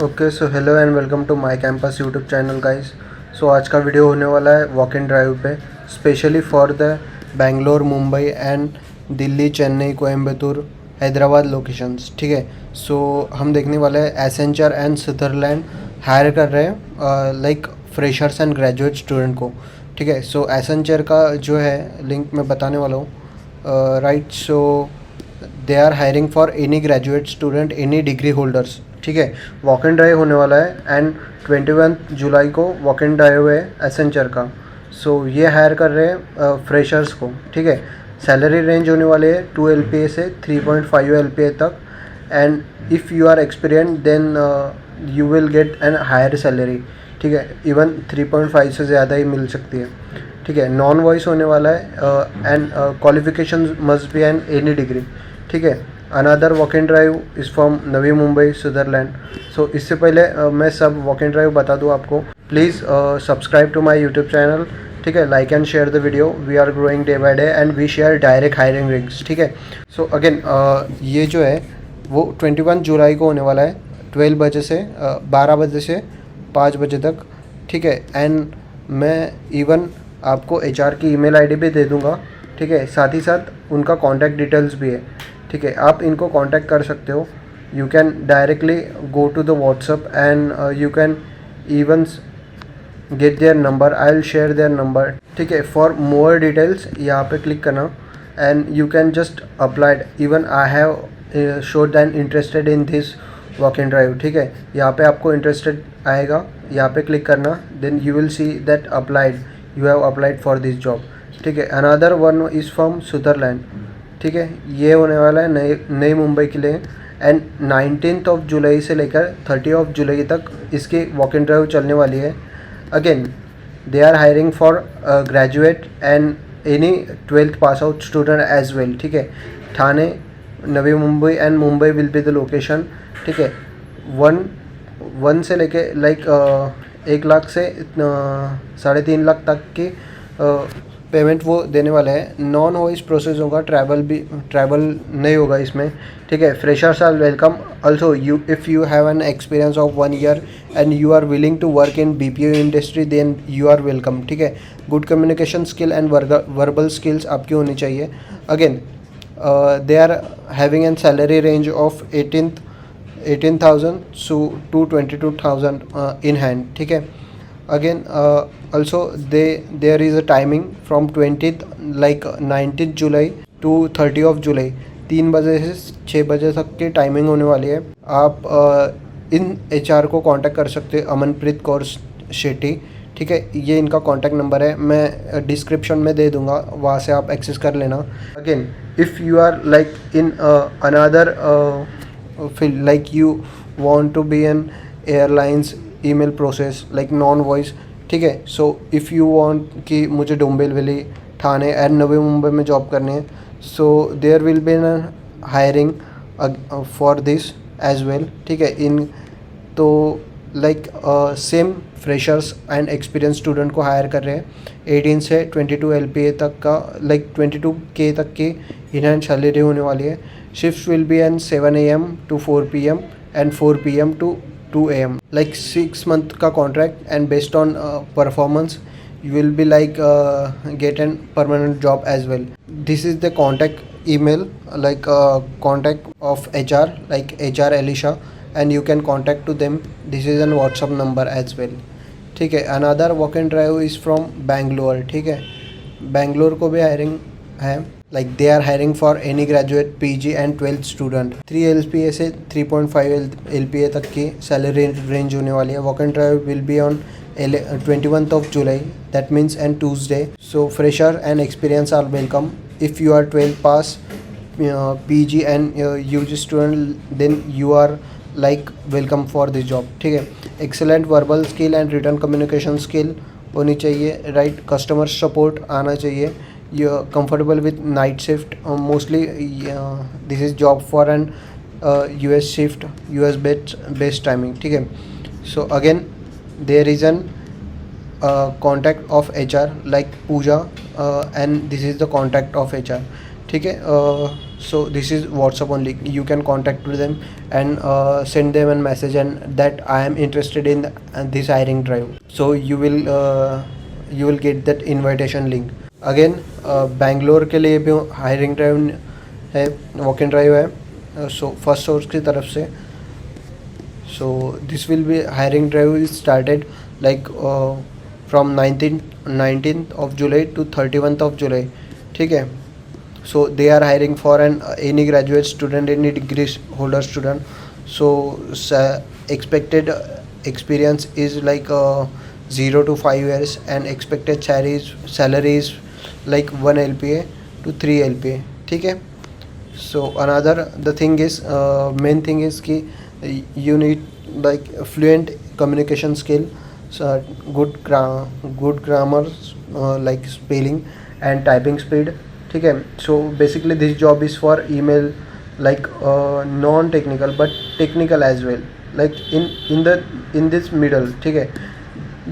Okay, so hello and welcome to my campus YouTube channel guys. So आज का video होने वाला है वॉक इन ड्राइव पे, specially for the Bangalore, Mumbai and Delhi, Chennai, Coimbatore, Hyderabad locations. ठीक है, सो हम देखने वाले हैं एसेंचर एंड स्विट्जरलैंड हायर कर रहे हैं like freshers and graduate student को। ठीक है, सो एसेंचर का जो है लिंक मैं बताने वाला हूँ। Right, so they are hiring for any graduate student, any degree holders. ठीक है, वॉक इन ड्राइव होने वाला है एंड 21 जुलाई को वॉक इन ड्राइव है एसेंचर का। सो ये हायर कर रहे हैं फ्रेशर्स को। ठीक है, सैलरी रेंज होने वाले है 2 LPA से 3.5 LPA तक, and if you are experience then you will get an higher salary. ठीक है, इवन 3.5 से ज़्यादा ही मिल सकती है। ठीक है, नॉन वॉइस होने वाला है and qualification must be an any degree. ठीक है, another walk in drive is from Navi Mumbai, Switzerland. So इससे पहले मैं सब वॉक इन ड्राइव बता दूँ आपको। Please subscribe to my YouTube channel. ठीक है, like and share the video. We are growing day by day and we share direct hiring links. ठीक है, सो अगेन ये जो है वो 21 जुलाई को होने वाला है, 12 बजे से 12 बजे से 5 बजे तक। ठीक है, एंड मैं इवन आपको HR की ईमेल ID भी दे दूँगा। ठीक है, साथ ही साथ उनका कॉन्टैक्ट डिटेल्स भी है। ठीक है, आप इनको कांटेक्ट कर सकते हो। You can directly go to the WhatsApp and you can even get their number. I will share their number. ठीक है, फॉर मोर डिटेल्स यहाँ पे क्लिक करना and you can just applied. Even I have showed that interested in this walk in drive. ठीक है, यहाँ पे आपको इंटरेस्टेड आएगा, यहाँ पे क्लिक करना, then you will see that applied, you have applied for this job. ठीक है, another one is from Switzerland. ठीक है, ये होने वाला है नई मुंबई के लिए, एंड 19 जुलाई से लेकर 30 जुलाई तक इसकी वॉक इन ड्राइव चलने वाली है। Again they are hiring for graduate and any 12th pass out student as well. ठीक है, Thane, Navi Mumbai and Mumbai will be the location. ठीक है, वन से लेके लाइक 1 लाख से 3.5 लाख तक की पेमेंट वो देने वाले हैं। नॉन वॉइस प्रोसेस होगा, ट्रैवल नहीं होगा इसमें। ठीक है, freshers are welcome also. You if you have an experience of 1 year and you are willing to work in BPO industry, then you are welcome. ठीक है, good communication skill and verbal skills आपकी होनी चाहिए। Again they are having an salary range of 18,000 to 22,000 in hand. ठीक है, again also there is a timing from 20th like 19th July to 30th July, 3 बजे से 6 बजे तक की टाइमिंग होने वाली है। आप इन HR को कांटेक्ट कर सकते हैं, अमनप्रीत कौर शेट्टी। ठीक है, ये इनका कांटेक्ट नंबर है, मैं डिस्क्रिप्शन में दे दूंगा, वहाँ से आप एक्सेस कर लेना। Again if you are like in another field, like you want to be an airlines email process like non voice. ठीक है, सो इफ़ यू वांट कि मुझे डोंबिवली, ठाणे एंड नवी मुंबई में जॉब करनी है, so there will be an hiring for this as well. ठीक है, इन तो like same freshers and experience student को हायर कर रहे हैं। 18 से 22 LPA तक का लाइक 22K तक की इन हैंड सैलरी होने वाली है। Shift will be an 7 AM to 4 PM and 4 PM to 2 AM, like 6 month का contract, and based on performance you will be like get an permanent job as well. This is the contact email, like contact of HR, like HR Elisha, and you can contact to them. This is an WhatsApp number as well. ठीक है, another walk in drive is from Bangalore. ठीक है, Bangalore को भी hiring है, like they are hiring for any graduate, PG and 12th student। 3 LPA से 3.5 LPA तक की सैलरी रेंज होने वाली है। Walk in drive will be on 21st July, that means on Tuesday. So fresher and experience are welcome. If you are 12th pass, PG and UG student, then you are like welcome for this job. ठीक है, excellent verbal skill and written communication skill होनी चाहिए, right? Customer support आना चाहिए। You're comfortable with night shift, mostly this is job for an US shift, US based timing. ठीक है, so again there is an contact of HR like Pooja, and this is the contact of HR. ठीक है, So this is WhatsApp only. You can contact with them and send them a message and that I am interested in this hiring drive. So you will get that invitation link. Again Bangalore के लिए भी hiring drive है, walk in drive है, so first source की तरफ से. So this will be hiring drive is started like from 19th of July to 31st of July. ठीक है. So they are hiring for any graduate student, any degree holder student. So expected experience is like 0 to 5 years and expected salary is like 1 LPA to 3 LPA. ठीक है. So another the thing is main thing is कि you need like fluent communication skill, good grammar, like spelling and typing speed. ठीक है. So basically this job is for email like non-technical but technical as well, like in this middle. ठीक है.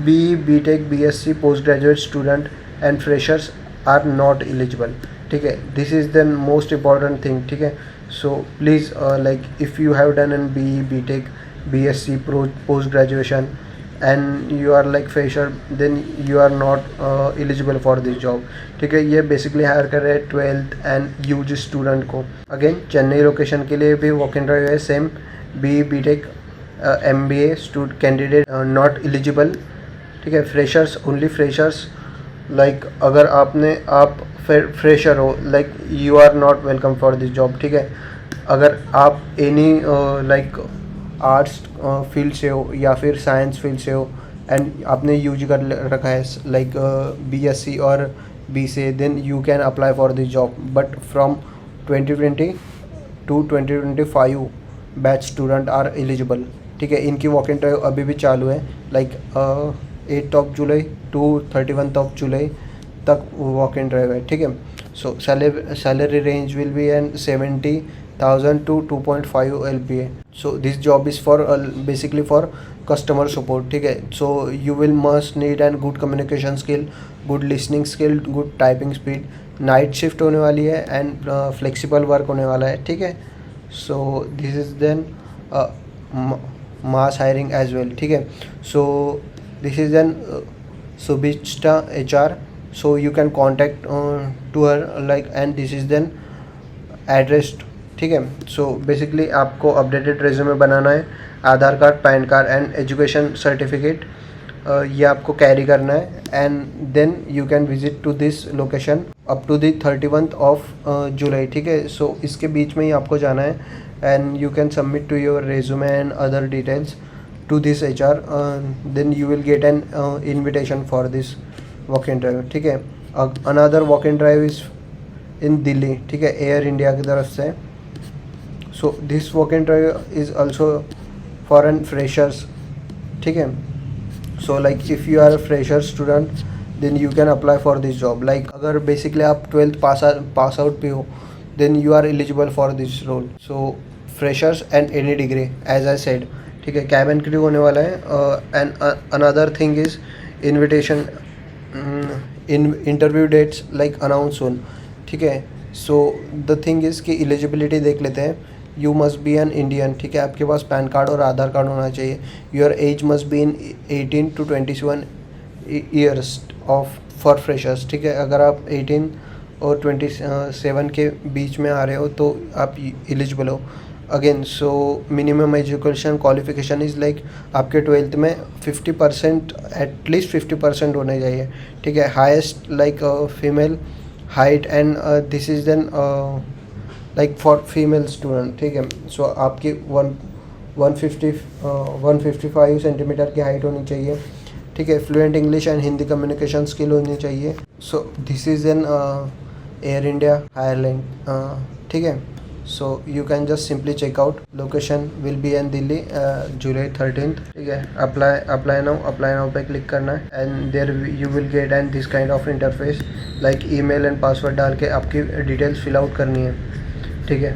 BE, BTech, BSc, postgraduate student and freshers are not eligible. ठीक है. This is the most important thing. ठीक है. So please like if you have done an BE, BTech, BSc, post graduation and you are like fresher, then you are not eligible for this job. ठीक है. ये basically higher कर रहे हैं 12th and UG student को. Again Chennai location के लिए भी वॉक इन ड्राइव है same. BE, BTech, MBA student candidate not eligible. ठीक है. Freshers, only freshers. लाइक अगर आप फ्रेशर हो, like you are not welcome for this job. ठीक है. अगर आप एनी लाइक आर्ट्स फील्ड से हो या फिर साइंस फील्ड से हो एंड आपने यूज कर रखा है लाइक BSc और BCA, then you can apply for this job. But from 2020 to 2025 batch student are eligible. ठीक है. इनकी वॉक इन ड्राइव अभी भी चालू है like 8th of July to 31st of July तक वॉक इन ड्राइव है. ठीक है. So salary range will be an 70,000 to 2.5 LPA. So this job is for basically for customer support. ठीक है. So you will must need and good communication skill, good listening skill, good typing speed. Night shift होने वाली है and flexible work होने वाला है. ठीक है. So this is then mass hiring as well. ठीक है. So this is then Subhishta HR. So you can contact to her like and this is then address. ठीक है. सो बेसिकली आपको अपडेटेड रेज्यूमे बनाना है, Aadhaar card, PAN card and education certificate ये आपको carry करना है and then you can visit to this location up to the 31st of July. ठीक है. सो इसके बीच में ही आपको जाना है and you can submit to your resume and other details to this HR. Then you will get an invitation for this walk in drive. ठीक है. Another walk in drive is in Delhi. ठीक है. एयर इंडिया की तरफ से. So this walk-in drive is also for an freshers. ठीक है. So like if you are a fresher student then you can apply for this job. Like अगर basically आप 12th pass out भी हो then you are eligible for this role. So freshers and any degree as I said. ठीक है. cabin crew होने वाला है and another thing is invitation in interview dates like announce soon. ठीक है. So the thing is कि eligibility देख लेते हैं. You must be an Indian. ठीक है. आपके पास पैन कार्ड और आधार कार्ड होना चाहिए. Your age must be in 18 to 21 years of for freshers. ठीक है. अगर आप 18 और 27 के बीच में आ रहे हो तो आप एलिजिबल हो. Again so minimum education qualification is like आपके 12th में 50% एटलीस्ट 50% होने चाहिए. ठीक है. Highest like female height and this is then like for female student. ठीक है. सो आपकी 155 सेंटीमीटर की हाइट होनी चाहिए. ठीक है. Fluent English and Hindi communication skill होनी चाहिए. So this is an Air India airline. ठीक है. So you can just simply check out. Location will be in Delhi July 13th. ठीक है. अप्लाई नाउ पे क्लिक करना है and there you will get and this kind of interface like email and password डाल के आपकी डिटेल्स फिल आउट करनी है. ठीक है.